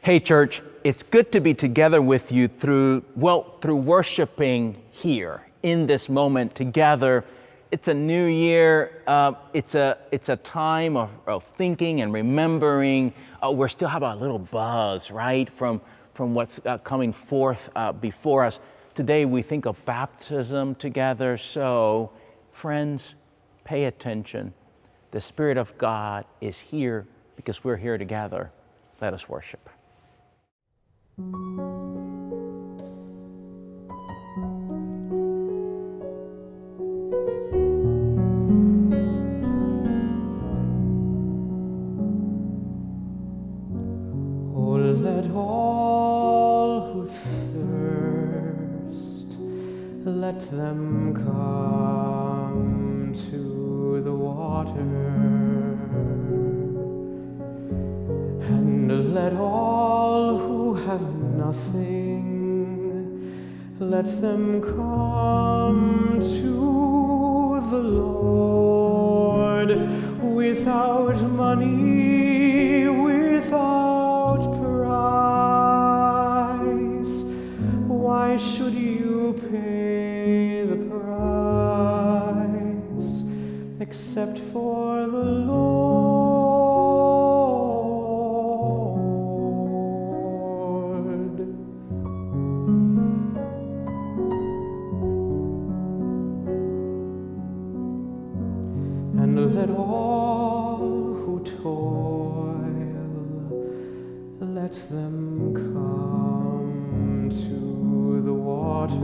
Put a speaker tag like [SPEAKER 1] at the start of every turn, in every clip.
[SPEAKER 1] Hey church, it's good to be together with you through worshiping here in this moment together. It's a new year. It's a time of thinking and remembering. We still have a little buzz, right, from what's coming forth before us. Today we think of baptism together. So, friends, pay attention. The Spirit of God is here because we're here together. Let us worship.
[SPEAKER 2] Oh, let all who thirst, let them come to the water, and let all who have nothing, let them come to the Lord, without money, without price. Why should you pay the price except for the Lord? And let all who toil, let them come to the water,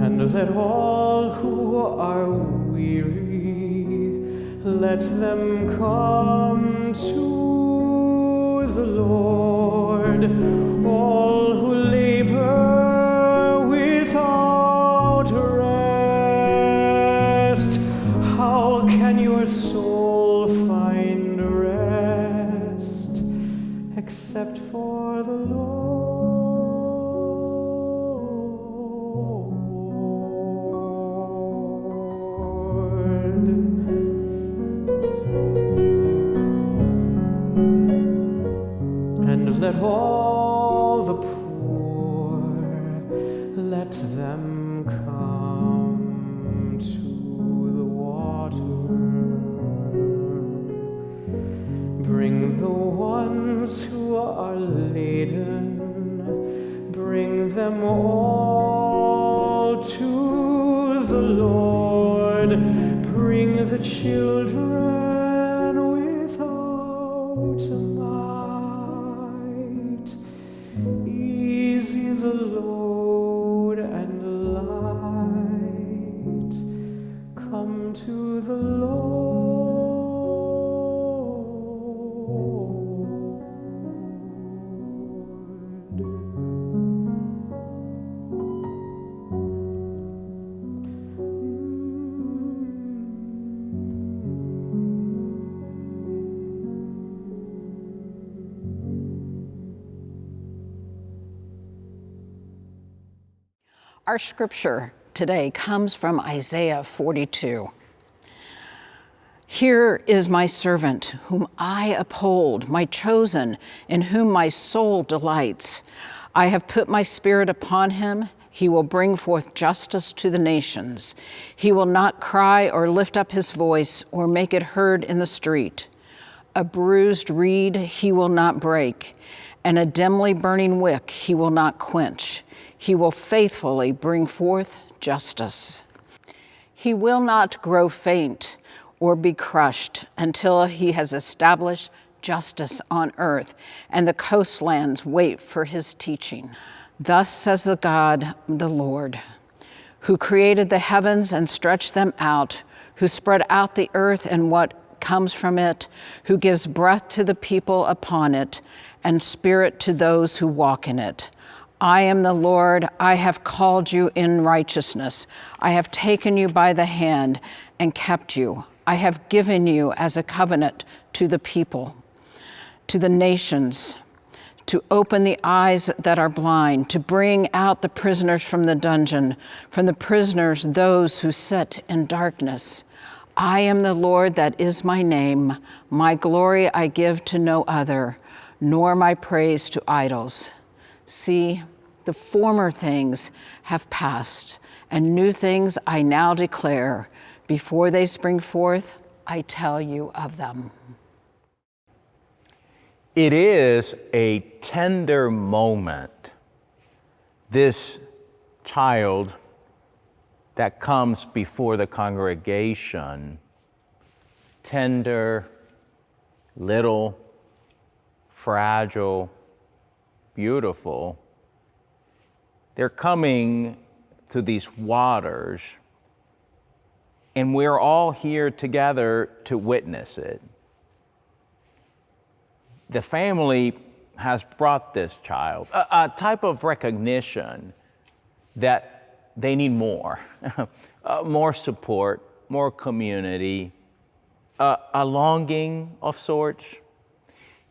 [SPEAKER 2] and let all who are weary, let them come to the Lord. All who labor without rest, how can your soul find rest except for the Lord? And let all the poor, let them come to the water. Bring the ones who are laden, bring them all to the Lord. Bring the children without might. Easy the load and light. Come to the Lord.
[SPEAKER 3] Our scripture today comes from Isaiah 42. Here is my servant, whom I uphold, my chosen, in whom my soul delights. I have put my spirit upon him. He will bring forth justice to the nations. He will not cry or lift up his voice or make it heard in the street. A bruised reed he will not break, and a dimly burning wick he will not quench. He will faithfully bring forth justice. He will not grow faint or be crushed until he has established justice on earth, and the coastlands wait for his teaching. Thus says the God, the Lord, who created the heavens and stretched them out, who spread out the earth and what comes from it, who gives breath to the people upon it, and spirit to those who walk in it. I am the Lord, I have called you in righteousness. I have taken you by the hand and kept you. I have given you as a covenant to the people, to the nations, to open the eyes that are blind, to bring out the prisoners from the dungeon, from the prisoners those who sit in darkness. I am the Lord, that is my name. My glory I give to no other, nor my praise to idols. See, the former things have passed, and new things I now declare. Before they spring forth, I tell you of them.
[SPEAKER 1] It is a tender moment, this child that comes before the congregation, tender, little, fragile, beautiful. They're coming to these waters, and we're all here together to witness it. The family has brought this child, a type of recognition that they need more, more support, more community, a longing of sorts.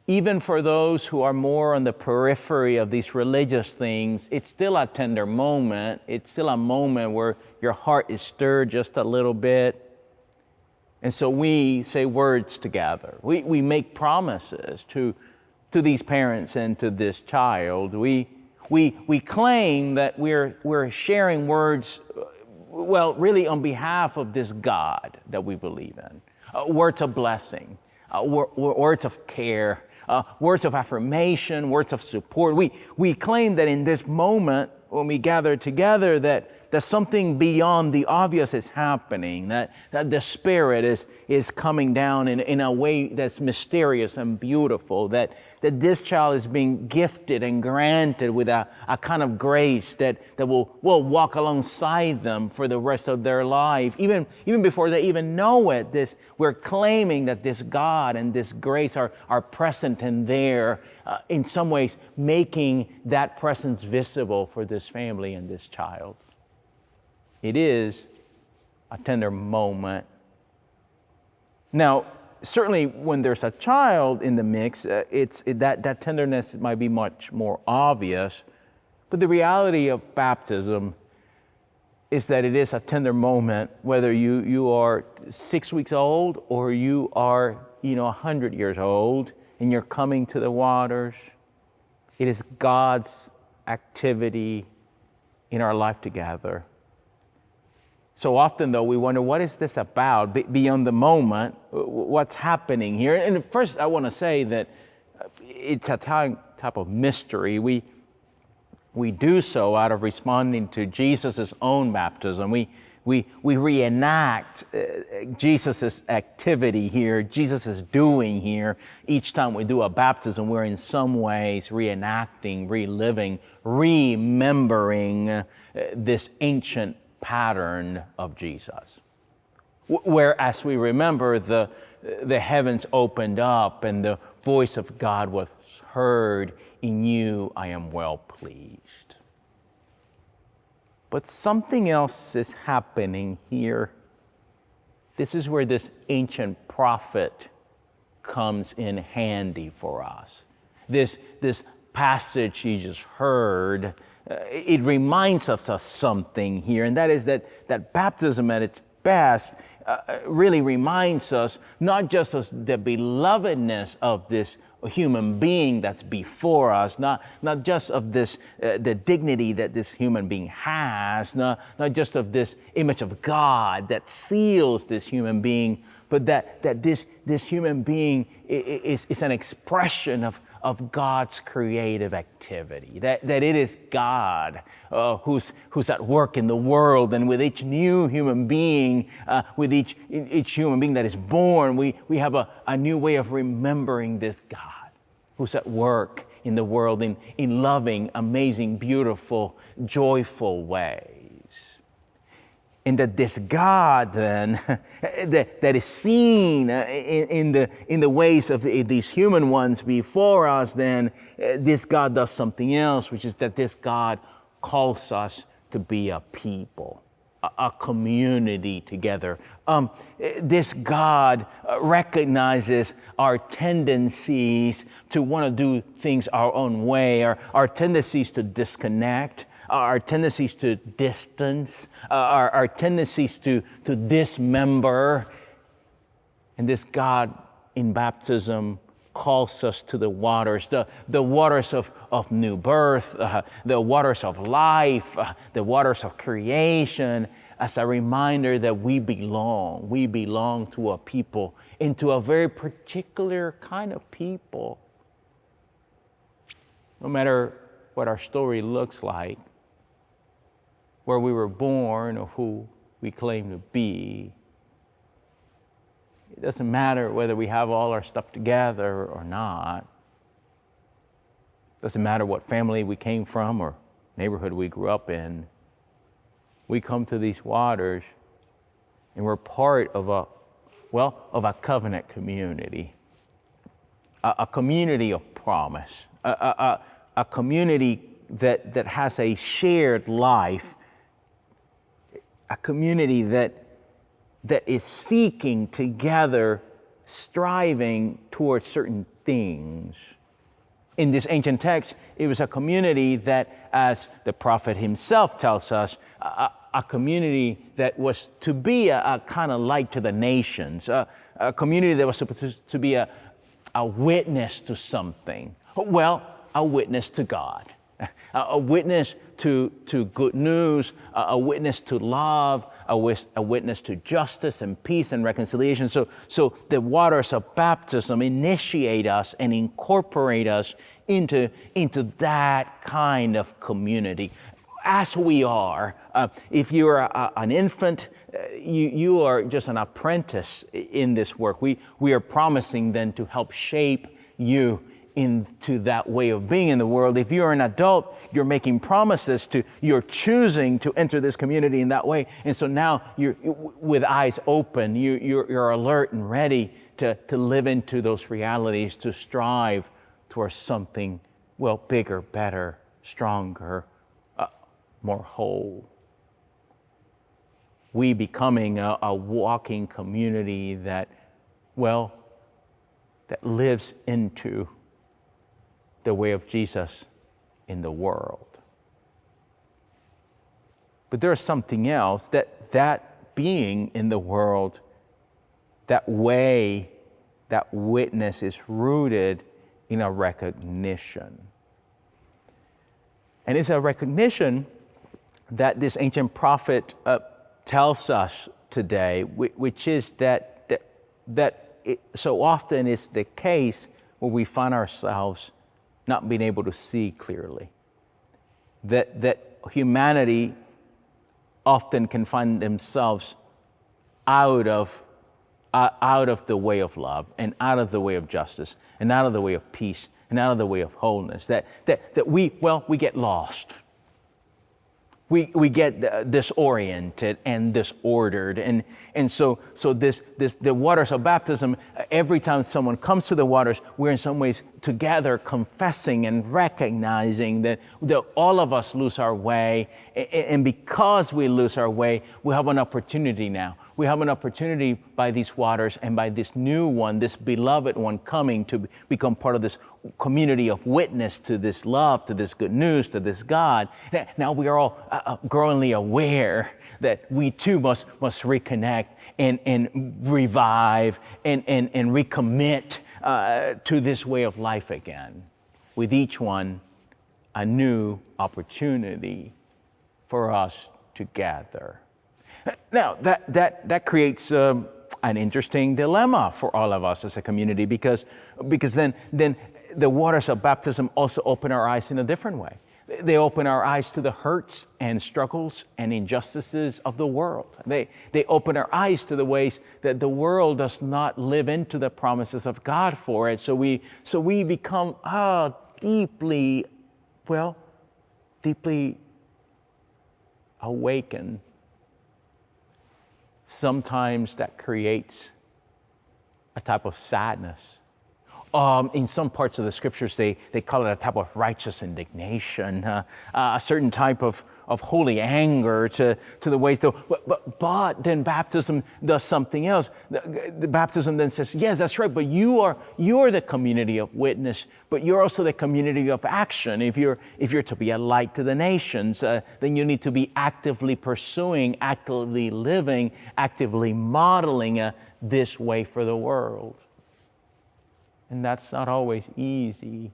[SPEAKER 1] Even for those who are more on the periphery of these religious things, it's still a tender moment. It's still a moment where your heart is stirred just a little bit. And so we say words together. We make promises to these parents and to this child. We claim that we're sharing words, well, really on behalf of this God that we believe in. Words of blessing, words of care, words of affirmation, words of support. We claim that in this moment, when we gather together, that something beyond the obvious is happening, that the Spirit is coming down in a way that's mysterious and beautiful, that this child is being gifted and granted with a kind of grace that will walk alongside them for the rest of their life. Even before they even know it, we're claiming that this God and this grace are present and there, in some ways making that presence visible for this family and this child. It is a tender moment. Now, certainly when there's a child in the mix, that tenderness might be much more obvious. But the reality of baptism is that it is a tender moment, whether you are 6 weeks old or you are 100 years old and you're coming to the waters. It is God's activity in our life together. So often, though, we wonder, what is this about beyond the moment? What's happening here? And first, I want to say that it's a type of mystery. We do so out of responding to Jesus' own baptism. We reenact Jesus' activity here, Jesus' doing here. Each time we do a baptism, we're in some ways reenacting, reliving, remembering this ancient pattern of Jesus. Where as we remember, the heavens opened up and the voice of God was heard, "In you I am well pleased." But something else is happening here. This is where this ancient prophet comes in handy for us. This passage you just heard, it reminds us of something here, and that is that baptism at its best really reminds us not just of the belovedness of this human being that's before us, not just of this the dignity that this human being has, not just of this image of God that seals this human being, but that this human being is an expression of God's creative activity, that it is God who's at work in the world, and with each new human being, with each human being that is born, we have a new way of remembering this God who's at work in the world in loving, amazing, beautiful, joyful ways. And that this God then, that is seen in the ways of these human ones before us, then this God does something else, which is that this God calls us to be a people, a community together. This God recognizes our tendencies to want to do things our own way, our tendencies to disconnect, our tendencies to distance, our tendencies to dismember. And this God in baptism calls us to the waters, the waters of new birth, the waters of life, the waters of creation, as a reminder that we belong. We belong to a people, into a very particular kind of people. No matter what our story looks like, where we were born or who we claim to be, it doesn't matter whether we have all our stuff together or not. It doesn't matter what family we came from or neighborhood we grew up in. We come to these waters and we're part of a covenant community, a community of promise, a community that has a shared life, a community that is seeking together, striving towards certain things. In this ancient text, it was a community that, as the prophet himself tells us, a community that was to be a kind of light to the nations, a community that was supposed to be a witness to something. Well, a witness to God, a witness to good news, a witness to love, a witness to justice and peace and reconciliation. So the waters of baptism initiate us and incorporate us into that kind of community. As we are, if you're an infant, you are just an apprentice in this work. We are promising then to help shape you into that way of being in the world. If you're an adult, you're making promises you're choosing to enter this community in that way. And so now you're with eyes open, you're alert and ready to live into those realities, to strive towards something, bigger, better, stronger, more whole. We becoming a walking community that lives into the way of Jesus in the world. But there's something else, that being in the world, that way, that witness is rooted in a recognition. And it's a recognition that this ancient prophet tells us today, which is that so often is the case where we find ourselves not being able to see clearly. That humanity often can find themselves out of the way of love and out of the way of justice and out of the way of peace and out of the way of wholeness. That we get lost. We get disoriented and disordered, and so the waters of baptism. Every time someone comes to the waters, we're in some ways together confessing and recognizing that all of us lose our way, and because we lose our way, we have an opportunity now. We have an opportunity by these waters and by this new one, this beloved one coming to become part of this community of witness to this love, to this good news, to this God. Now we are all growingly aware that we too must reconnect and revive and recommit to this way of life again. With each one, a new opportunity for us to gather. Now, that creates an interesting dilemma for all of us as a community, because then the waters of baptism also open our eyes in a different way. They open our eyes to the hurts and struggles and injustices of the world. They open our eyes to the ways that the world does not live into the promises of God for it. So we become deeply awakened. Sometimes that creates a type of sadness. In some parts of the scriptures, they call it a type of righteous indignation, a certain type of holy anger to the ways. But then baptism does something else. The baptism then says, yes, that's right, but you're the community of witness, but you're also the community of action. If you're to be a light to the nations, then you need to be actively pursuing, actively living, actively modeling this way for the world. And that's not always easy.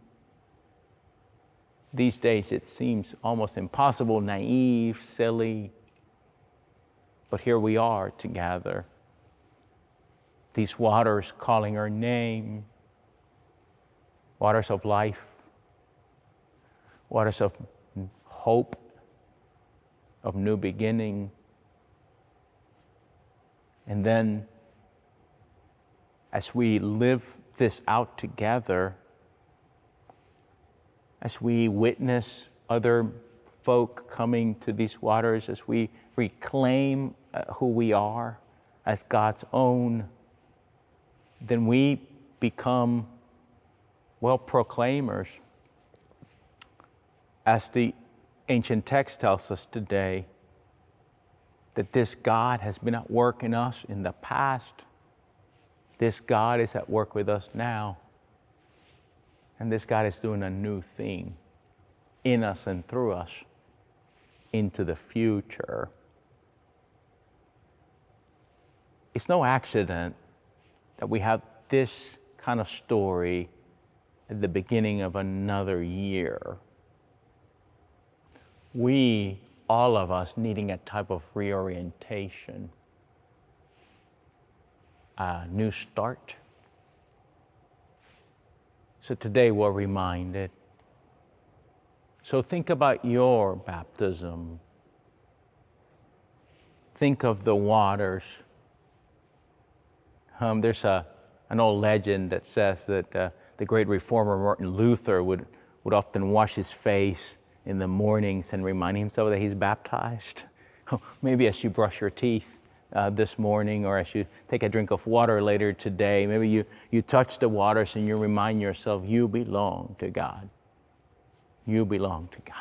[SPEAKER 1] These days it seems almost impossible, naive, silly. But here we are together. These waters calling our name, waters of life, waters of hope, of new beginning. And then as we live this out together, as we witness other folk coming to these waters, as we reclaim who we are as God's own, then we become, well, proclaimers. As the ancient text tells us today, that this God has been at work in us in the past. This God is at work with us now. And this God is doing a new thing in us and through us into the future. It's no accident that we have this kind of story at the beginning of another year. We, all of us, needing a type of reorientation, a new start. So today we're reminded. So think about your baptism. Think of the waters. There's an old legend that says that the great reformer Martin Luther would often wash his face in the mornings and remind himself that he's baptized. Maybe as you brush your teeth this morning, or as you take a drink of water later today, maybe you touch the waters and you remind yourself you belong to God. You belong to God.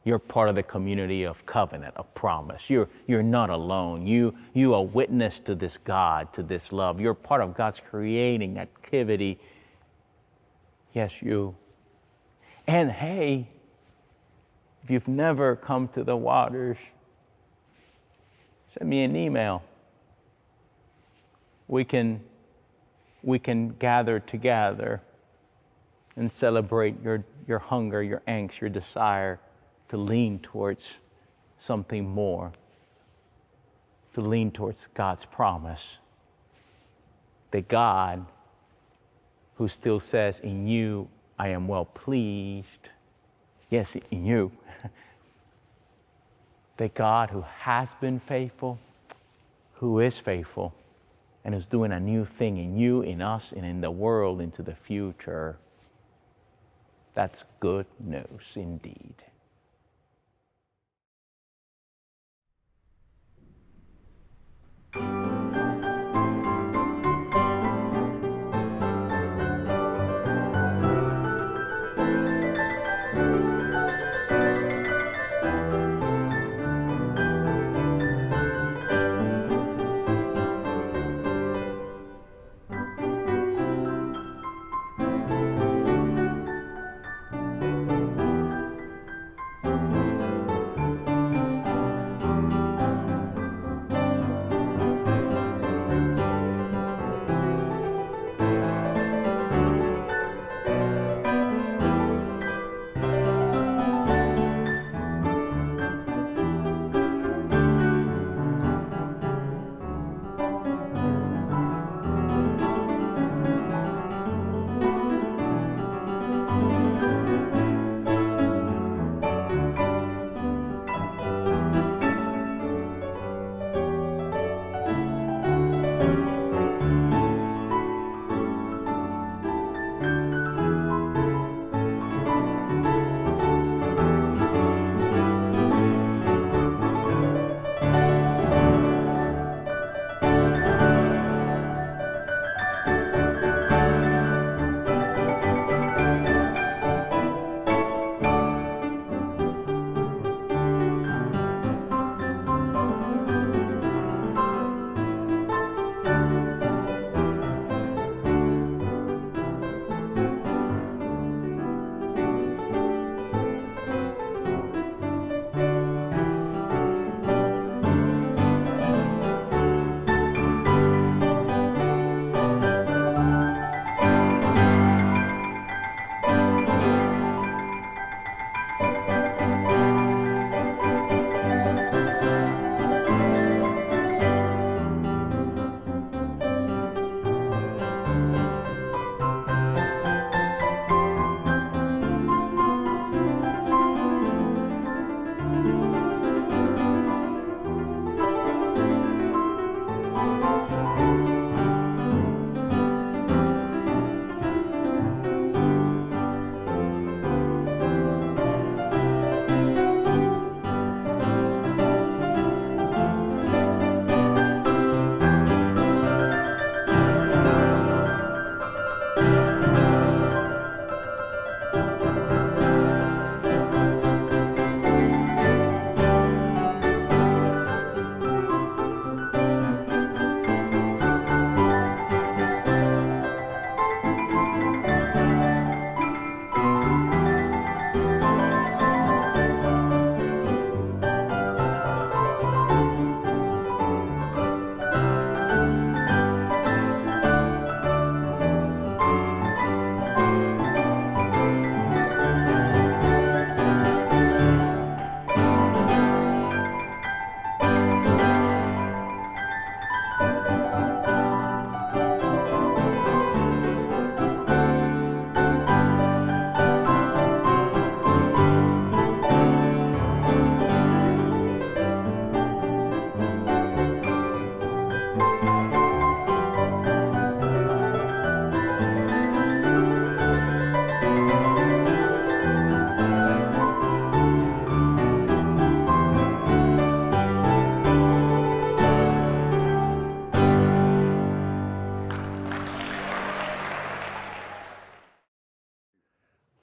[SPEAKER 1] You're part of the community of covenant, of promise. You're not alone. You are witness to this God, to this love. You're part of God's creating activity. Yes, you. And hey, if you've never come to the waters, send me an email. We can gather together and celebrate your hunger, your angst, your desire to lean towards something more, to lean towards God's promise. The God who still says, in you I am well pleased. Yes, in you. The God who has been faithful, who is faithful, and who's doing a new thing in you, in us, and in the world into the future. That's good news indeed.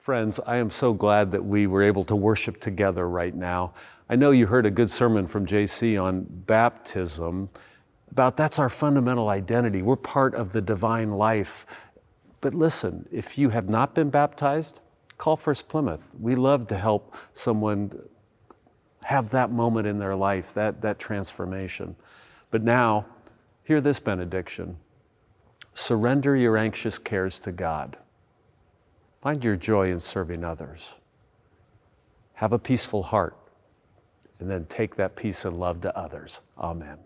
[SPEAKER 4] Friends, I am so glad that we were able to worship together right now. I know you heard a good sermon from JC on baptism, about that's our fundamental identity. We're part of the divine life. But listen, if you have not been baptized, call First-Plymouth. We love to help someone have that moment in their life, that transformation. But now, hear this benediction. Surrender your anxious cares to God. Find your joy in serving others. Have a peaceful heart, and then take that peace and love to others. Amen.